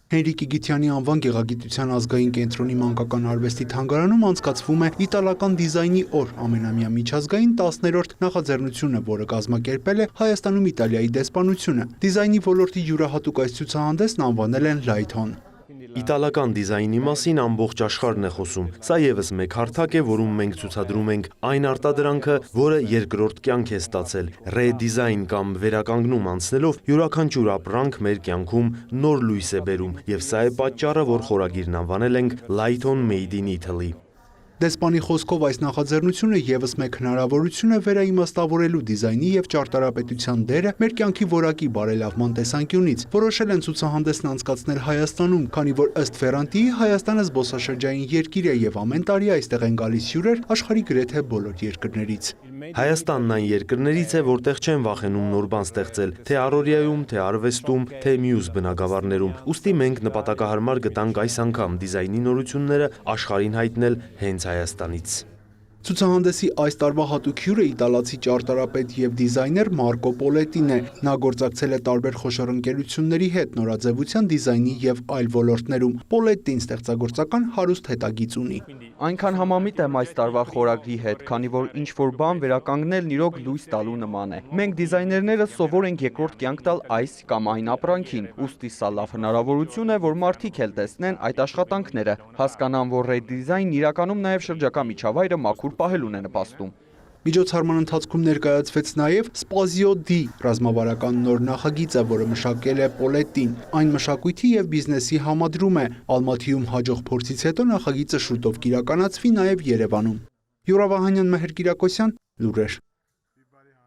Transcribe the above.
Հենրիկ Իգիթյանի անվան գեղագիտության ազգային կենտրոնի մանկական արվեստի թանգարանում անցկացվում է իտալական դիզայնի օր ամենամյա միջազգային 10-րդ նախաձեռնությունը, որը կազմակերպել է Հայաստանում Իտալիայի դեսպանությունը։ Դիզայնի ոլորտի յուրահատուկ այս ցուցահանդեսն անվանել են Լայթոն։ Իտալական դիզայնի մասին ամբողջ աշխարհն է խոսում։ Սա եւս մեկ հարթակ է, որում մենք ցուցադրում ենք այն արտադրանքը, որը երկրորդ կյանք է ստացել։ Ռեդիզայն կամ վերականգնում անցնելով յուրաքանչյուր ապրանք մեր կյանքում նոր լույս է բերում, եւ սա է պատճառը, որ խորագիրն անվանել ենք Light-on Made in Italy։ Դեսպանի խոսքով այս նախաձեռնությունը եւս մեկ հնարավորություն է վերաիմաստավորելու դիզայնի եւ ճարտարապետության դերը մեր կյանքի որակի բարելավման տեսանկյունից։ Որոշել են ցուցահանդեսն անցկացնել Հայաստանում, քանի որ ըստ Ֆերանտիի Հայաստանը զբոսաշրջային երկիր է եւ ամեն տարի այստեղ են գալիս հյուրեր աշխարհի գրեթե բոլոր երկրներից։ Հայաստանն այն երկրներից է, որտեղ չեն վախենում նոր բան ստեղծել, թե առօրյայում, թե արվեստում, թե մյուս բնագավառներում։ Ուստի մենք նպատակահարմար գտանք այս անգամ դիզայնի նորությունները աշխարհին հայտնել հենց Հայաստանից։ Ցուցահանդեսի այս տարվա հատուկ հյուրը իտալացի ճարտարապետ եւ դիզայներ Մարկո Պոլետին է։ Նա գործակցել է տարբեր խոշոր ընկերությունների հետ նորաձևության, դիզայնի եւ այլ ոլորտներում։ Պոլետին ստեղծագործական հարուստ հետագիծ ունի։ Այնքան համամիտ եմ այս տարվա խորագրի հետ, քանի որ ինչ-որ բան վերականգնելն իրոք լույս տալու նման է։ Մենք դիզայներները սովոր ենք երկրորդ կյանք տալ այս կամ այն ապրանքին, ուստի սա լավ հնարավորություն է, որ մարդիկ էլ տեսնեն այդ աշխատանքները, հասկանան, որ ռեդիզայնն իրականում նաև շրջակա միջավայրը մաքուր պահելուն է նպաստում։ Միջոցառման ընթացքում ներկայացվեց նաև Spazio D ռազմավարական նոր նախագիծը, որը մշակել է Պոլետին։ Այն մշակույթի եւ բիզնեսի համադրում է։ Ալմաթիում հաջող փորձից հետո նախագիծը շուտով կիրականացվի նաև Երևանում։ Յուրա Վահանյան, Մեհեր Կիրակոսյան, լուրեր։